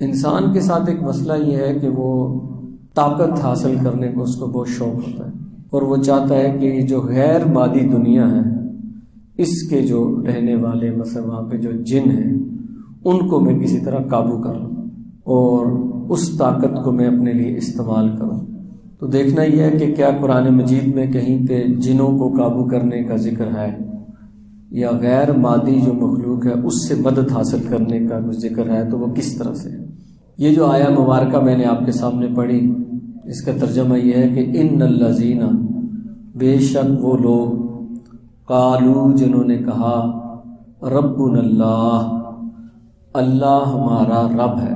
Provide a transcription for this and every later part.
انسان کے ساتھ ایک مسئلہ یہ ہے کہ وہ طاقت حاصل کرنے کو اس کو بہت شوق ہوتا ہے، اور وہ چاہتا ہے کہ جو غیر مادی دنیا ہے اس کے جو رہنے والے مثلا وہاں پہ جو جن ہیں ان کو میں کسی طرح قابو کر لوں اور اس طاقت کو میں اپنے لیے استعمال کروں۔ تو دیکھنا یہ ہے کہ کیا قرآن مجید میں کہیں پہ جنوں کو قابو کرنے کا ذکر ہے، یا غیر مادی جو مخلوق ہے اس سے مدد حاصل کرنے کا کچھ ذکر ہے، تو وہ کس طرح سے ہے۔ یہ جو آیا مبارکہ میں نے آپ کے سامنے پڑھی، اس کا ترجمہ یہ ہے کہ ان الذین، بے شک وہ لوگ، قالو جنہوں نے کہا، ربنا اللہ، اللہ ہمارا رب ہے،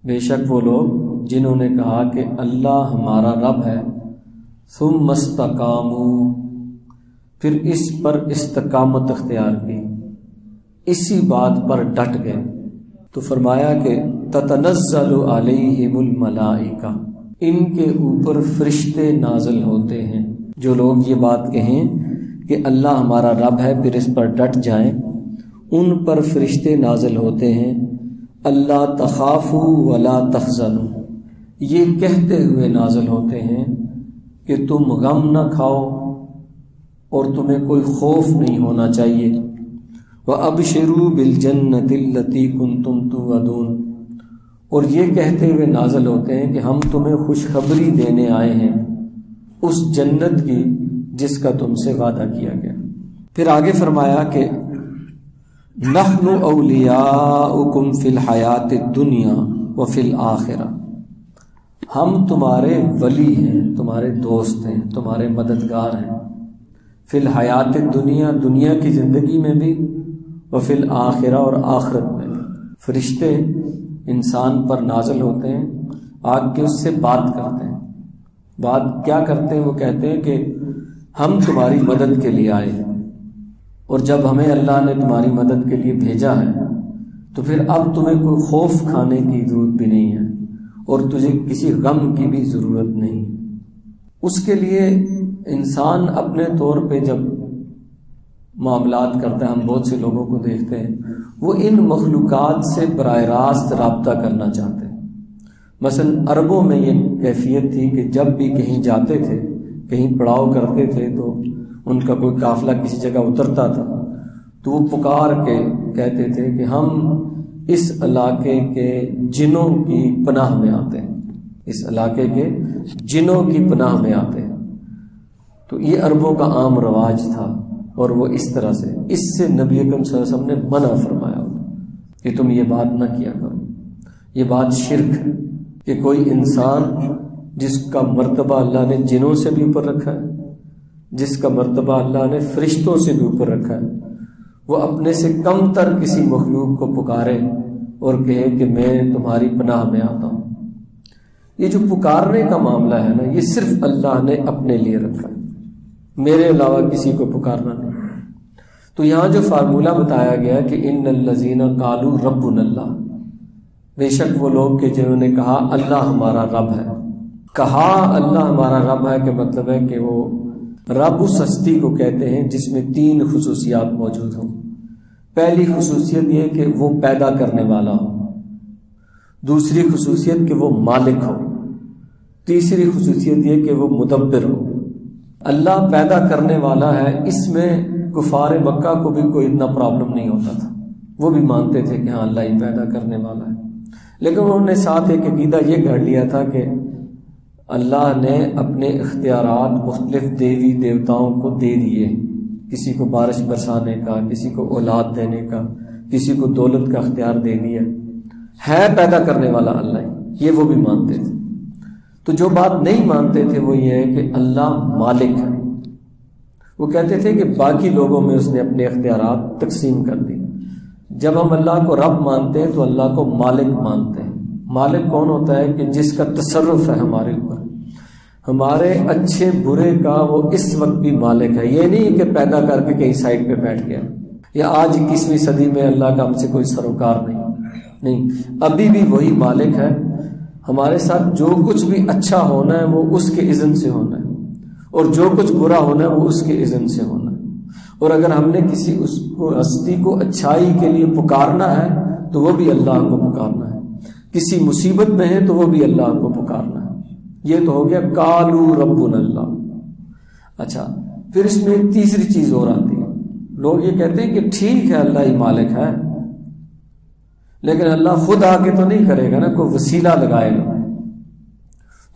بے شک وہ لوگ جنہوں نے کہا کہ اللہ ہمارا رب ہے، ثم استقاموا، پھر اس پر استقامت اختیار کی، اسی بات پر ڈٹ گئے، تو فرمایا کہ تتنزل علیہم الملائکہ، ان کے اوپر فرشتے نازل ہوتے ہیں۔ جو لوگ یہ بات کہیں کہ اللہ ہمارا رب ہے پھر اس پر ڈٹ جائیں، ان پر فرشتے نازل ہوتے ہیں، اللہ تخافوا ولا تحزنوا، یہ کہتے ہوئے نازل ہوتے ہیں کہ تم غم نہ کھاؤ اور تمہیں کوئی خوف نہیں ہونا چاہیے، وَأَبْشِرُوا بِالْجَنَّةِ الَّتِي كُنْتُمْ تُوعَدُونَ، اور یہ کہتے ہوئے نازل ہوتے ہیں کہ ہم تمہیں خوشخبری دینے آئے ہیں اس جنت کی جس کا تم سے وعدہ کیا گیا۔ پھر آگے فرمایا کہ نحن اولیاؤکم فی الحیات الدنیا وفی الآخرہ، ہم تمہارے ولی ہیں، تمہارے دوست ہیں، تمہارے مددگار ہیں، فی الحیات الدنیا، دنیا کی زندگی میں بھی، وفی الآخرہ، اور آخرت میں بھی۔ فرشتے انسان پر نازل ہوتے ہیں، آگ کے اس سے بات کرتے ہیں۔ بات کیا کرتے ہیں؟ وہ کہتے ہیں کہ ہم تمہاری مدد کے لیے آئے ہیں، اور جب ہمیں اللہ نے تمہاری مدد کے لیے بھیجا ہے تو پھر اب تمہیں کوئی خوف کھانے کی ضرورت بھی نہیں ہے، اور تجھے کسی غم کی بھی ضرورت نہیں۔ اس کے لیے انسان اپنے طور پہ جب معاملات کرتا ہے، ہم بہت سے لوگوں کو دیکھتے ہیں وہ ان مخلوقات سے براہ راست رابطہ کرنا چاہتے ہیں۔ مثلا عربوں میں یہ کیفیت تھی کہ جب بھی کہیں جاتے تھے، کہیں پڑاؤ کرتے تھے، تو ان کا کوئی قافلہ کسی جگہ اترتا تھا تو وہ پکار کے کہتے تھے کہ ہم اس علاقے کے جنوں کی پناہ میں آتے ہیں، اس علاقے کے جنوں کی پناہ میں آتے ہیں۔ تو یہ عربوں کا عام رواج تھا، اور وہ اس طرح سے، اس سے نبی اکرم صلی اللہ علیہ وسلم نے منع فرمایا کہ تم یہ بات نہ کیا کرو، یہ بات شرک ہے کہ کوئی انسان جس کا مرتبہ اللہ نے جنوں سے بھی اوپر رکھا ہے، جس کا مرتبہ اللہ نے فرشتوں سے بھی اوپر رکھا ہے، وہ اپنے سے کم تر کسی مخلوق کو پکارے اور کہے کہ میں تمہاری پناہ میں آتا ہوں۔ یہ جو پکارنے کا معاملہ ہے نا، یہ صرف اللہ نے اپنے لیے رکھا ہے، میرے علاوہ کسی کو پکارنا نہیں۔ تو یہاں جو فارمولہ بتایا گیا کہ ان الذین قالوا ربنا اللہ، بے شک وہ لوگ کہ جنہوں نے کہا اللہ ہمارا رب ہے۔ کہا اللہ ہمارا رب ہے کہ مطلب ہے کہ وہ رب اس ہستی کو کہتے ہیں جس میں 3 خصوصیات موجود ہوں۔ پہلی خصوصیت یہ کہ وہ پیدا کرنے والا ہو، دوسری خصوصیت کہ وہ مالک ہو، تیسری خصوصیت یہ کہ وہ مدبر ہو۔ اللہ پیدا کرنے والا ہے، اس میں کفار مکہ کو بھی کوئی اتنا پرابلم نہیں ہوتا تھا، وہ بھی مانتے تھے کہ ہاں اللہ ہی پیدا کرنے والا ہے، لیکن انہوں نے ساتھ ایک عقیدہ یہ گھڑ لیا تھا کہ اللہ نے اپنے اختیارات مختلف دیوی دیوتاؤں کو دے دیے، کسی کو بارش برسانے کا، کسی کو اولاد دینے کا، کسی کو دولت کا اختیار دے دیا ہے، پیدا کرنے والا اللہ ہی، یہ وہ بھی مانتے تھے۔ تو جو بات نہیں مانتے تھے وہ یہ ہے کہ اللہ مالک ہے، وہ کہتے تھے کہ باقی لوگوں میں اس نے اپنے اختیارات تقسیم کر دی۔ جب ہم اللہ کو رب مانتے ہیں تو اللہ کو مالک مانتے ہیں۔ مالک کون ہوتا ہے؟ کہ جس کا تصرف ہے ہمارے اوپر، ہمارے اچھے برے کا وہ اس وقت بھی مالک ہے۔ یہ نہیں کہ پیدا کر کے کہیں سائڈ پہ بیٹھ گیا، یا آج 21ویں صدی میں اللہ کا ہم سے کوئی سروکار نہیں، ابھی بھی وہی مالک ہے۔ ہمارے ساتھ جو کچھ بھی اچھا ہونا ہے وہ اس کے اذن سے ہونا ہے، اور جو کچھ برا ہونا ہے وہ اس کے اذن سے ہونا ہے۔ اور اگر ہم نے کسی اس کو ہستی کو اچھائی کے لیے پکارنا ہے تو وہ بھی اللہ کو پکارنا ہے، کسی مصیبت میں ہے تو وہ بھی اللہ کو پکارنا ہے. یہ تو ہو گیا قالوا ربنا اللہ. اچھا پھر اس میں تیسری چیز اور آتی ہے. لوگ یہ کہتے ہیں کہ ٹھیک ہے اللہ ہی مالک ہے، لیکن اللہ خود آ کے تو نہیں کرے گا نا، کوئی وسیلہ لگائے گا،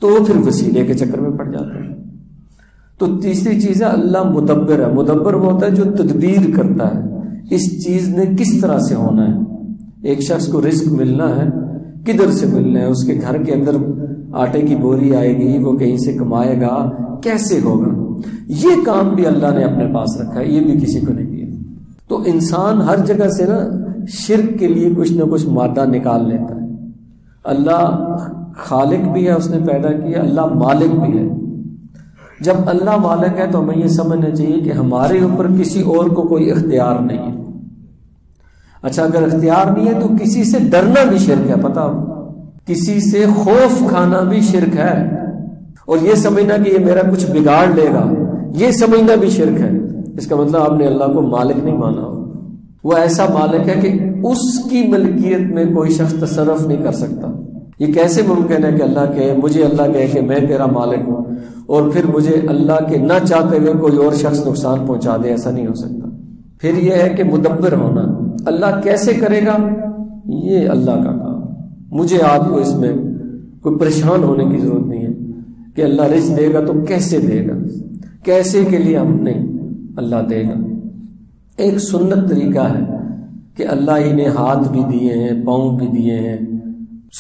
تو وہ پھر وسیلے کے چکر میں پڑ جاتے ہیں. تو تیسری چیز ہے اللہ مدبر ہے. مدبر وہ ہوتا ہے جو تدبیر کرتا ہے اس چیز نے کس طرح سے ہونا ہے. ایک شخص کو رزق ملنا ہے، کدھر سے ملنا ہے، اس کے گھر کے اندر آٹے کی بوری آئے گی، وہ کہیں سے کمائے گا، کیسے ہوگا، یہ کام بھی اللہ نے اپنے پاس رکھا ہے، یہ بھی کسی کو نہیں دیا. تو انسان ہر جگہ سے نا شرک کے لیے کچھ نہ کچھ مادہ نکال لیتا ہے. اللہ خالق بھی ہے، اس نے پیدا کیا، اللہ مالک بھی ہے. جب اللہ مالک ہے تو ہمیں یہ سمجھنا چاہیے کہ ہمارے اوپر کسی اور کو کوئی اختیار نہیں ہے. اچھا اگر اختیار نہیں ہے تو کسی سے ڈرنا بھی شرک ہے، پتہ ہو، کسی سے خوف کھانا بھی شرک ہے، اور یہ سمجھنا کہ یہ میرا کچھ بگاڑ لے گا، یہ سمجھنا بھی شرک ہے. اس کا مطلب آپ نے اللہ کو مالک نہیں مانا ہو. وہ ایسا مالک ہے کہ اس کی ملکیت میں کوئی شخص تصرف نہیں کر سکتا. یہ کیسے ممکن ہے کہ اللہ کہے، مجھے اللہ کہے کہ میں تیرا مالک ہوں، اور پھر مجھے اللہ کے نہ چاہتے ہوئے کوئی اور شخص نقصان پہنچا دے؟ ایسا نہیں ہو سکتا. پھر یہ ہے کہ مدبر ہونا. اللہ کیسے کرے گا یہ اللہ کا کام. مجھے آپ کو اس میں کوئی پریشان ہونے کی ضرورت نہیں ہے کہ اللہ رزق دے گا تو کیسے دے گا، کیسے کے لیے ہم نہیں، اللہ دے گا. ایک سنت طریقہ ہے کہ اللہ ہی نے ہاتھ بھی دیے ہیں، پاؤں بھی دیے ہیں.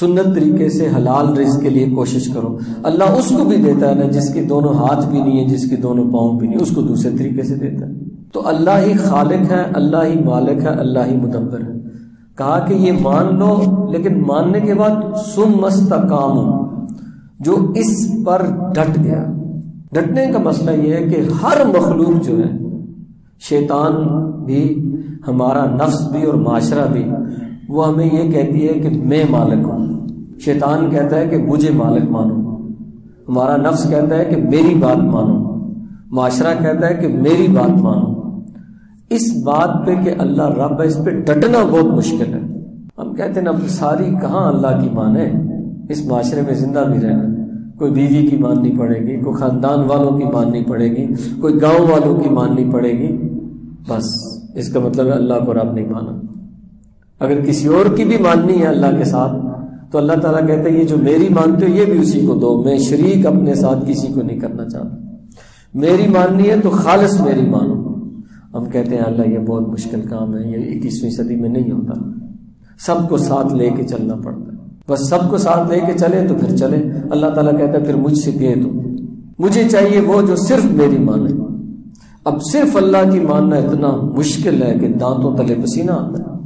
سنت طریقے سے حلال رزق کے لیے کوشش کرو. اللہ اس کو بھی دیتا ہے نا جس کے دونوں ہاتھ بھی نہیں ہیں، جس کے دونوں پاؤں بھی نہیں، اس کو دوسرے طریقے سے دیتا ہے. تو اللہ ہی خالق ہے، اللہ ہی مالک ہے، اللہ ہی مدبر ہے. کہا کہ یہ مان لو، لیکن ماننے کے بعد ثم استقاموا، جو اس پر ڈٹ گیا. ڈٹنے کا مسئلہ یہ ہے کہ ہر مخلوق جو ہے، شیطان بھی، ہمارا نفس بھی اور معاشرہ بھی، وہ ہمیں یہ کہتی ہے کہ میں مالک ہوں. شیطان کہتا ہے کہ مجھے مالک مانو، ہمارا نفس کہتا ہے کہ میری بات مانو، معاشرہ کہتا ہے کہ میری بات مانو. اس بات پہ کہ اللہ رب ہے، اس پہ ڈٹنا بہت مشکل ہے. ہم کہتے ہیں نا ساری کہاں اللہ کی مانے، اس معاشرے میں زندہ بھی رہنا. کوئی بیوی کی ماننی پڑے گی، کوئی خاندان والوں کی ماننی پڑے گی، کوئی گاؤں والوں کی ماننی پڑے گی. بس اس کا مطلب ہے اللہ کو رب نہیں مانا. اگر کسی اور کی بھی ماننی ہے اللہ کے ساتھ تو اللہ تعالیٰ کہتے ہیں یہ جو میری مانتے ہو یہ بھی اسی کو دو، میں شریک اپنے ساتھ کسی کو نہیں کرنا چاہتا. میری ماننی ہے تو خالص میری مانو. ہم کہتے ہیں اللہ یہ بہت مشکل کام ہے، یہ 21ویں صدی میں نہیں ہوتا. سب کو ساتھ لے کے چلنا پڑتا ہے. بس سب کو ساتھ لے کے چلے تو پھر چلے. اللہ تعالیٰ کہتا ہے پھر مجھ سے کہے تو مجھے چاہیے وہ جو صرف میری مانے. اب صرف اللہ کی ماننا اتنا مشکل ہے کہ دانتوں تلے پسینہ آتا ہے.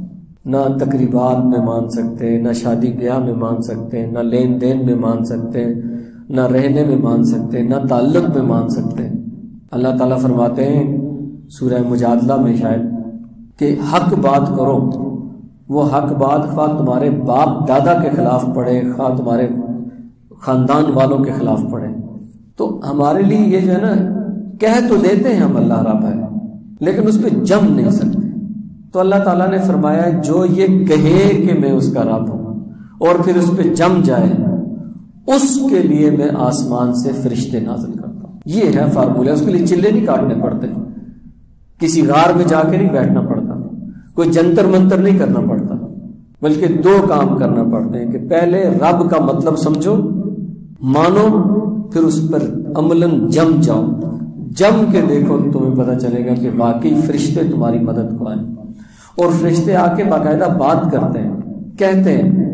نہ تقریبات میں مان سکتے، نہ شادی بیاہ میں مان سکتے، نہ لین دین میں مان سکتے، نہ رہنے میں مان سکتے، نہ تعلق میں مان سکتے. اللہ تعالیٰ فرماتے ہیں سورہ مجادلہ میں شاید کہ حق بات کرو. وہ حق بات خواہ تمہارے باپ دادا کے خلاف پڑے، خواہ تمہارے خاندان والوں کے خلاف پڑے. تو ہمارے لیے یہ جو ہے نا کہہ تو دیتے ہیں ہم اللہ رب ہے، لیکن اس پہ جم نہیں سکتے. تو اللہ تعالیٰ نے فرمایا جو یہ کہے کہ میں اس کا رب ہوں اور پھر اس پہ جم جائے، اس کے لیے میں آسمان سے فرشتے نازل کرتا ہوں. یہ ہے فارمولہ. اس کے لیے چلے نہیں کاٹنے پڑتے، کسی غار میں جا کے نہیں بیٹھنا پڑتا، کوئی جنتر منتر نہیں کرنا پڑتا، بلکہ دو کام کرنا پڑتے ہیں کہ پہلے رب کا مطلب سمجھو، مانو، پھر اس پر عملاً جم جاؤ. جم کے دیکھو تمہیں پتہ چلے گا کہ واقعی فرشتے تمہاری مدد کو آئیں. اور فرشتے آ کے باقاعدہ بات کرتے ہیں، کہتے ہیں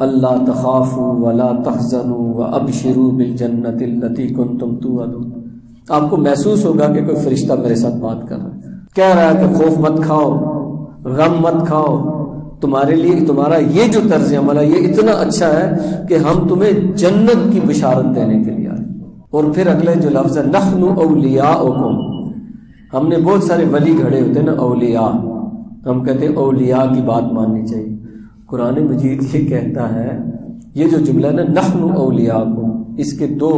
اللہ تخافوا ولا تحزنوا وابشروا بالجنۃ التي كنتم توعدون. آپ کو محسوس ہوگا کہ کوئی فرشتہ میرے ساتھ بات کر رہا ہے، کہہ رہا ہے کہ خوف مت کھاؤ، غم مت کھاؤ، تمہارے لیے تمہارا یہ جو طرز عمل ہے یہ اتنا اچھا ہے کہ ہم تمہیں جنت کی بشارت دینے کے لیے آئے. اور پھر اگلے جو لفظ ہے نحن اولیاؤکم، ہم نے بہت سارے ولی گھڑے ہوتے ہیں نا اولیاء، ہم کہتے ہیں اولیاء کی بات ماننی چاہیے. قرآن مجید یہ کہتا ہے، یہ جو جملہ ہے نا نحن اولیاءکم، اس کے دو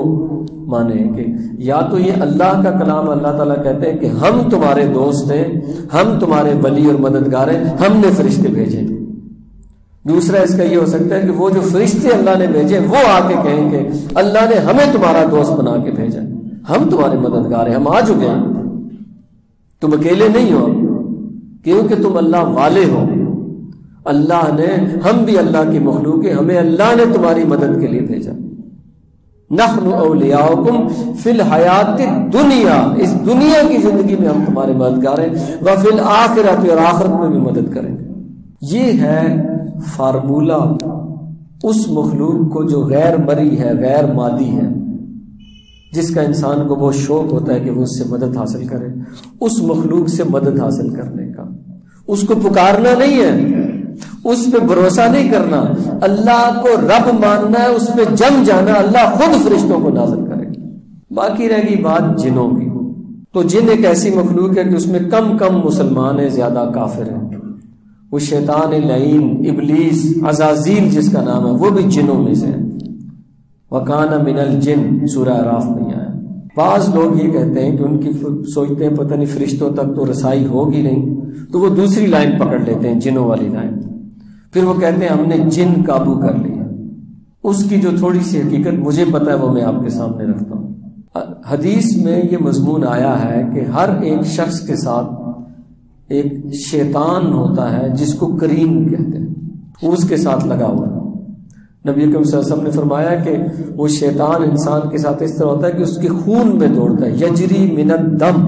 معنی ہیں کہ یا تو یہ اللہ کا کلام، اللہ تعالیٰ کہتے ہیں کہ ہم تمہارے دوست ہیں، ہم تمہارے ولی اور مددگار ہیں، ہم نے فرشتے بھیجے. دوسرا اس کا یہ ہو سکتا ہے کہ وہ جو فرشتے اللہ نے بھیجے وہ آ کے کہیں کہ اللہ نے ہمیں تمہارا دوست بنا کے بھیجا، ہم تمہارے مددگار ہیں، ہم آ چکے ہیں، تم اکیلے نہیں ہو کیونکہ تم اللہ والے ہو، اللہ نے، ہم بھی اللہ کی مخلوق ہیں، ہمیں اللہ نے تمہاری مدد کے لیے بھیجا۔ نحن اولیاؤکم فی الحیات الدنیا، اس دنیا کی زندگی میں ہم تمہارے مددگار ہیں، وفی الآخرۃ، اور آخرت میں بھی مدد کریں گے۔ یہ ہے فارمولہ اس مخلوق کو جو غیر مری ہے، غیر مادی ہے، جس کا انسان کو بہت شوق ہوتا ہے کہ وہ اس سے مدد حاصل کرے، اس مخلوق سے مدد حاصل کرنے کا، اس کو پکارنا نہیں ہے، اس پہ بھروسہ نہیں کرنا، اللہ کو رب ماننا ہے، اس پہ جم جانا، اللہ خود فرشتوں کو نازل کرے۔ باقی رہ گئی بات جنوں کی، تو جن ایک ایسی مخلوق ہے کہ اس میں کم مسلمان ہیں، زیادہ کافر ہیں۔ وہ شیطان لعین، ابلیس، عزازیل جس کا نام ہے، وہ بھی جنوں میں سے ہے۔ وَكَانَ مِنَ الْجِنِّ، سورہ اعراف میں آیا۔ بعض لوگ یہ کہتے ہیں کہ ان کی سوچتے ہیں پتہ نہیں فرشتوں تک تو رسائی ہوگی نہیں، تو وہ دوسری لائن پکڑ لیتے ہیں، جنوں والی لائن، پھر وہ کہتے ہیں ہم نے جن قابو کر لیا۔ اس کی جو تھوڑی سی حقیقت مجھے پتہ ہے وہ میں آپ کے سامنے رکھتا ہوں۔ حدیث میں یہ مضمون آیا ہے کہ ہر ایک شخص کے ساتھ ایک شیطان ہوتا ہے جس کو کرین کہتے ہیں، وہ اس کے ساتھ لگا ہوا ہے۔ نبی اکرم صلی اللہ علیہ وسلم نے فرمایا کہ وہ شیطان انسان کے ساتھ اس طرح ہوتا ہے کہ اس کے خون میں دوڑتا ہے، یجری من الدم۔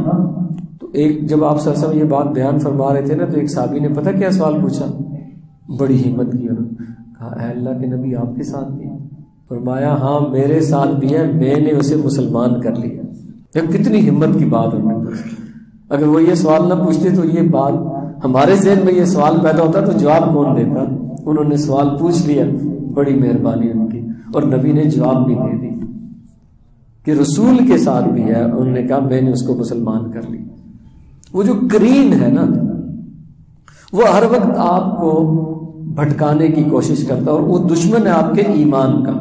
تو ایک جب آپ صلی اللہ علیہ وسلم یہ بات بیان فرما رہے تھے نا، تو ایک صحابی نے پتہ کیا سوال پوچھا، بڑی ہمت کی انہوں نے کہا اے اللہ کے نبی آپ کے ساتھ بھی؟ فرمایا ہاں میرے ساتھ بھی ہے، میں نے اسے مسلمان کر لیا۔ کتنی ہمت کی بات انہوں نے پوچھی۔ اگر وہ یہ سوال نہ پوچھتے تو یہ بات ہمارے ذہن میں یہ سوال پیدا ہوتا تو جواب کون دیتا؟ انہوں نے سوال پوچھ لیا، بڑی مہربانی ان کی، اور نبی نے جواب بھی دے دی کہ رسول کے ساتھ بھی ہے۔ انہوں نے کہا میں نے اس کو مسلمان کر لی۔ وہ جو کرین ہے نا، وہ ہر وقت آپ کو بھٹکانے کی کوشش کرتا ہے، اور وہ دشمن ہے آپ کے ایمان کا۔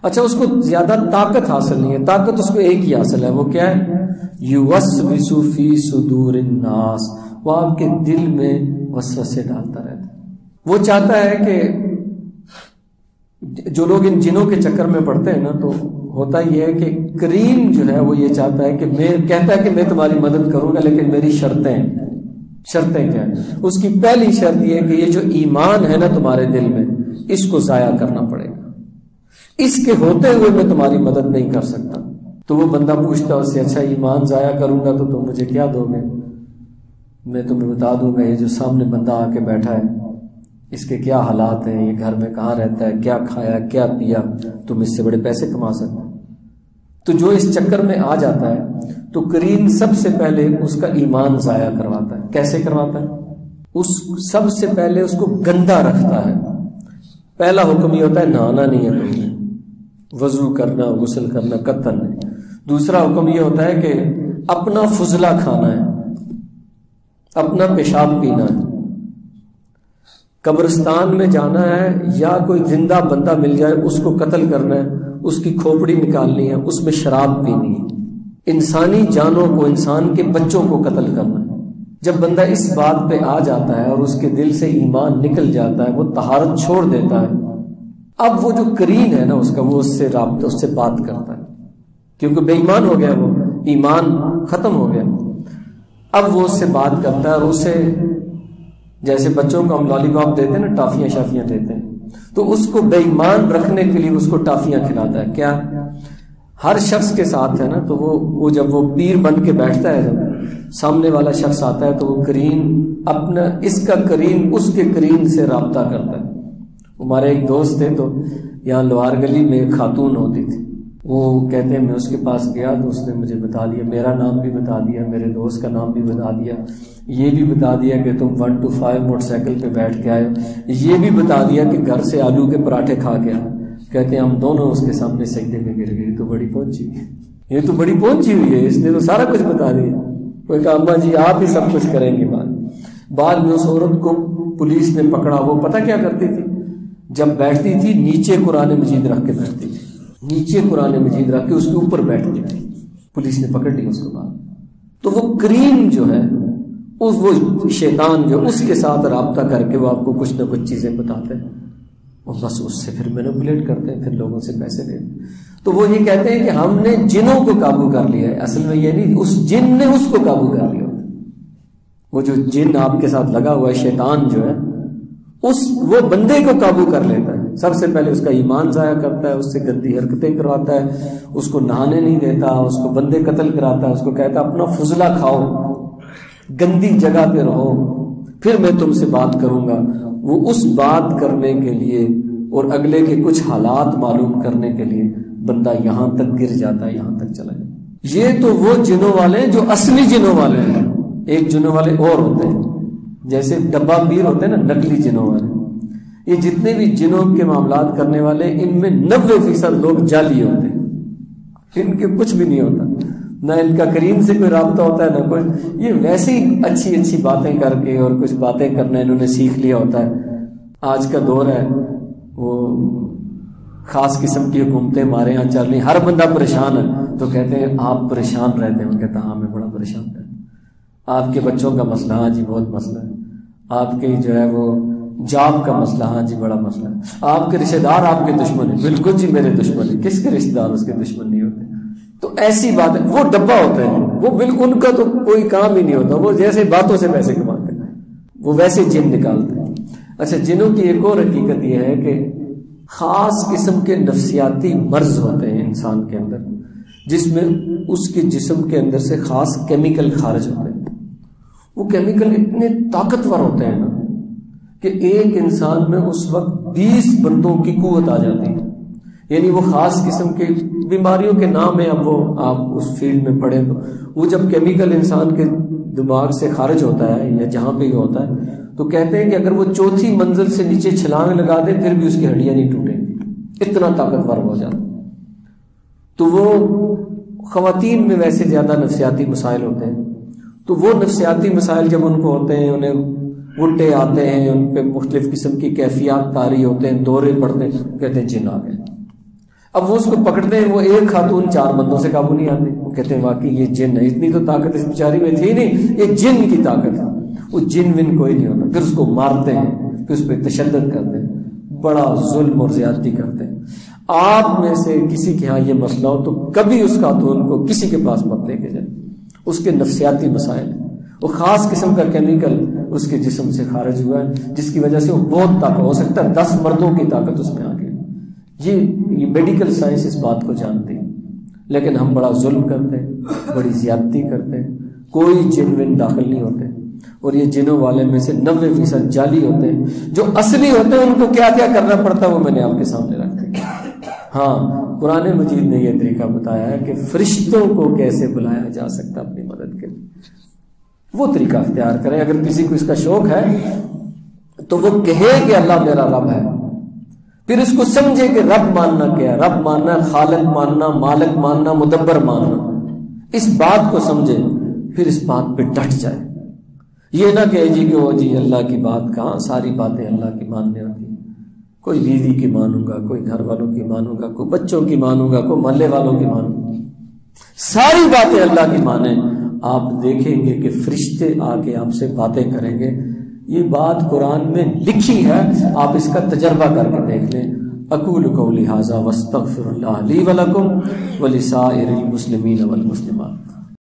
اچھا، اس کو زیادہ طاقت حاصل نہیں ہے، طاقت اس کو ایک ہی حاصل ہے، وہ کیا ہے؟ یوسوس فی صدور الناس، وہ آپ کے دل میں وسوسے ڈالتا رہتا ہے۔ وہ چاہتا ہے کہ جو لوگ ان جنوں کے چکر میں پڑتے ہیں نا، تو ہوتا یہ ہے کہ کریم جو ہے وہ یہ چاہتا ہے کہ کہتا ہے کہ میں تمہاری مدد کروں گا، لیکن میری شرطیں کیا ہیں؟ اس کی پہلی شرط یہ ہے کہ یہ جو ایمان ہے نا تمہارے دل میں، اس کو ضائع کرنا پڑے گا، اس کے ہوتے ہوئے میں تمہاری مدد نہیں کر سکتا۔ تو وہ بندہ پوچھتا اس سے اچھا ایمان ضائع کروں گا تو تم مجھے کیا دو گے؟ میں تمہیں بتا دوں گا یہ جو سامنے بندہ آ کے بیٹھا ہے اس کے کیا حالات ہیں، یہ گھر میں کہاں رہتا ہے، کیا کھایا کیا پیا، تم اس سے بڑے پیسے کما سکتے۔ تو جو اس چکر میں آ جاتا ہے تو کریم سب سے پہلے اس کا ایمان ضائع کرواتا ہے۔ کیسے کرواتا ہے؟ سب سے پہلے اس کو گندا رکھتا ہے۔ پہلا حکم یہ ہوتا ہے نہانا نہیں ہے کوئی، وضو کرنا، غسل کرنا قطعاً نہیں۔ دوسرا حکم یہ ہوتا ہے کہ اپنا فضلہ کھانا ہے، اپنا پیشاب پینا ہے۔ قبرستان میں جانا ہے یا کوئی زندہ بندہ مل جائے اس کو قتل کرنا ہے، اس کی کھوپڑی نکالنی ہے، اس میں شراب پینی ہے، انسانی جانوں کو، انسان کے بچوں کو قتل کرنا ہے۔ جب بندہ اس بات پہ آ جاتا ہے اور اس کے دل سے ایمان نکل جاتا ہے، وہ طہارت چھوڑ دیتا ہے، اب وہ جو کرین ہے نا اس کا، وہ اس سے رابطہ، اس سے بات کرتا ہے، کیونکہ بے ایمان ہو گیا، وہ ایمان ختم ہو گیا۔ اب وہ اس سے بات کرتا ہے اور اسے، جیسے بچوں کو ہم لالی پاپ دیتے ہیں نا، ٹافیاں شافیاں دیتے ہیں، تو اس کو بے ایمان رکھنے کے لیے اس کو ٹافیاں کھلاتا ہے۔ کیا ہر شخص کے ساتھ ہے نا، تو وہ جب وہ پیر بن کے بیٹھتا ہے، جب سامنے والا شخص آتا ہے تو وہ کرین اپنا، اس کا کرین اس کے کرین سے رابطہ کرتا ہے۔ ہمارے ایک دوست تھے، تو یہاں لوہار گلی میں ایک خاتون ہوتی تھی، وہ کہتے ہیں میں اس کے پاس گیا تو اس نے مجھے بتا دیا، میرا نام بھی بتا دیا، میرے دوست کا نام بھی بتا دیا، یہ بھی بتا دیا کہ تم 1 to 5 موٹر سائیکل پہ بیٹھ کے آئے، یہ بھی بتا دیا کہ گھر سے آلو کے پراٹھے کھا کے آئے۔ کہتے ہیں ہم دونوں اس کے سامنے سجدے میں گر گئے، تو بڑی پہنچی ہوئی ہے، یہ تو بڑی پہنچی ہوئی ہے، اس نے تو سارا کچھ بتا دیا۔ وہ کہا اماں جی آپ ہی سب کچھ کریں گے۔ بعد میں اس عورت کو پولیس نے پکڑا۔ وہ پتہ کیا کرتی تھی؟ جب بیٹھتی تھی نیچے قرآن مجید رکھ کے بیٹھتی تھی، نیچے قرآن مجید رکھ کے اس کے اوپر بیٹھتی تھی۔ پولیس نے پکڑ لی اس کو بعد۔ تو وہ کریم جو ہے وہ شیطان جو اس کے ساتھ رابطہ کر کے وہ آپ کو کچھ نہ کچھ چیزیں بتاتے ہیں، اور بس اس سے پھر مینپولیٹ کرتے ہیں، پھر لوگوں سے پیسے لیتے ہیں۔ تو وہ یہ کہتے ہیں کہ ہم نے جنوں کو قابو کر لیا ہے، اصل میں یہ نہیں، اس جن نے اس کو قابو کر لیا۔ وہ جو جن آپ کے ساتھ لگا ہوا ہے، شیطان جو ہے، وہ بندے کو قابو کر لیتا ہے۔ سب سے پہلے اس کا ایمان ضائع کرتا ہے، اس سے گندی حرکتیں کرواتا ہے، اس کو نہانے نہیں دیتا، اس کو بندے قتل کراتا ہے، اس کو کہتا ہے اپنا فضلہ کھاؤ، گندی جگہ پہ رہو، پھر میں تم سے بات کروں گا۔ وہ اس بات کرنے کے لیے اور اگلے کے کچھ حالات معلوم کرنے کے لیے بندہ یہاں تک گر جاتا ہے، یہاں تک چلا جاتا ہے۔ یہ تو وہ جنوں والے ہیں جو اصلی جنوں والے ہیں۔ ایک جنوں والے اور ہوتے ہیں، جیسے ڈبہ پیر ہوتے ہیں نا، نقلی جنوں والے۔ یہ جتنے بھی جنوں کے معاملات کرنے والے، ان میں 90% لوگ جعلی ہوتے ہیں، ان کے کچھ بھی نہیں ہوتا، نہ ان کا کریم سے کوئی رابطہ ہوتا ہے نہ کچھ۔ یہ ویسے ہی اچھی اچھی باتیں کر کے اور کچھ باتیں کرنا انہوں نے سیکھ لیا ہوتا ہے۔ آج کا دور ہے، وہ خاص قسم کی حکومتیں ہمارے یہاں چل رہی ہیں، ہر بندہ پریشان ہے، تو کہتے ہیں آپ پریشان رہتے ہیں۔ وہ کہتا ہاں میں بڑا پریشان رہتا ہوں۔ آپ کے بچوں کا مسئلہ، ہاں جی بہت مسئلہ ہے۔ آپ کے جو ہے وہ جاب کا مسئلہ، ہاں جی بڑا مسئلہ ہے۔ آپ کے رشتہ دار آپ کے دشمن ہیں، بالکل جی میرے دشمن ہیں۔ کس کے رشتہ دار اس کے دشمن نہیں ہوتے؟ تو ایسی بات ہے، وہ ڈبہ ہوتا ہے، وہ بالکل ان کا تو کوئی کام ہی نہیں ہوتا، وہ جیسے باتوں سے پیسے کماتے ہیں، وہ ویسے جن نکالتے ہیں۔ اچھا، جنوں کی ایک اور حقیقت یہ ہے کہ خاص قسم کے نفسیاتی مرض ہوتے ہیں انسان کے اندر، جس میں اس کے جسم کے اندر سے خاص کیمیکل خارج ہوتے ہیں۔ وہ کیمیکل اتنے طاقتور ہوتے ہیں نا کہ ایک انسان میں اس وقت 20 بندوں کی قوت آ جاتی ہے۔ یعنی وہ خاص قسم کے بیماریوں کے نام ہیں، اب وہ آپ اس فیلڈ میں پڑھیں تو وہ جب کیمیکل انسان کے دماغ سے خارج ہوتا ہے یا جہاں پہ بھی ہوتا ہے، تو کہتے ہیں کہ اگر وہ 4تھی منزل سے نیچے چھلانگ لگا دے پھر بھی اس کی ہڈیاں نہیں ٹوٹیں گی، اتنا طاقتور ہو جاتا۔ تو وہ خواتین میں ویسے زیادہ نفسیاتی مسائل ہوتے ہیں، تو وہ نفسیاتی مسائل جب ان کو ہوتے ہیں، انہیں وٹے آتے ہیں، ان پہ مختلف قسم کی کیفیات طاری ہوتے ہیں، دورے پڑتے ہیں، کہتے ہیں جن آ گئے۔ اب وہ اس کو پکڑتے ہیں، وہ ایک خاتون 4 بندوں سے قابو نہیں آتی، وہ کہتے ہیں واقعی یہ جن ہے، اتنی تو طاقت اس بیچاری میں تھی نہیں، یہ جن کی طاقت ہے۔ وہ جن ون کوئی نہیں ہوتا، پھر اس کو مارتے ہیں، پھر اس پہ تشدد کرتے ہیں، بڑا ظلم اور زیادتی کرتے ہیں۔ آپ میں سے کسی کے ہاں یہ مسئلہ ہو تو کبھی اس خاتون کو کسی کے پاس مت لے کے جائیں، اس کے نفسیاتی مسائل، وہ خاص قسم کا کیمیکل اس کے جسم سے خارج ہوا ہے، جس کی وجہ سے وہ بہت طاقت، ہو سکتا ہے 10 مردوں کی طاقت اس میں آ گئی۔ یہ میڈیکل سائنس اس بات کو جانتی ہے، لیکن ہم بڑا ظلم کرتے ہیں، بڑی زیادتی کرتے ہیں، کوئی جن ون داخل نہیں ہوتے، اور یہ جنوں والے میں سے 90% جعلی ہوتے ہیں۔ جو اصلی ہوتے ہیں ان کو کیا کیا کرنا پڑتا ہے وہ میں نے آپ کے سامنے رکھ دیا۔ ہاں، قرآن مجید نے یہ طریقہ بتایا ہے کہ فرشتوں کو کیسے بلایا جا سکتا اپنی مدد کے لیے، وہ طریقہ اختیار کریں۔ اگر کسی کو اس کا شوق ہے تو وہ کہے کہ اللہ میرا رب ہے، پھر اس کو سمجھے کہ رب ماننا کیا ہے، رب ماننا خالق ماننا، مالک ماننا، مدبر ماننا، اس بات کو سمجھے، پھر اس بات پہ ڈٹ جائے۔ یہ نہ کہے جی کہ وہ جی اللہ کی بات کہاں، ساری باتیں اللہ کی ماننے ہوتی ہیں، کوئی بیوی کی مانوں گا، کوئی گھر والوں کی مانوں گا، کوئی بچوں کی مانوں گا، کوئی محلے والوں کی مانوں گا، ساری باتیں اللہ کی مانیں۔ آپ دیکھیں گے کہ فرشتے آ کے آپ سے باتیں کریں گے۔ یہ بات قرآن میں لکھی ہے، آپ اس کا تجربہ کر کے دیکھ لیں۔ اقول قولی ھذا واستغفر اللہ لی ولکم ولسائر المسلمین والمسلمات۔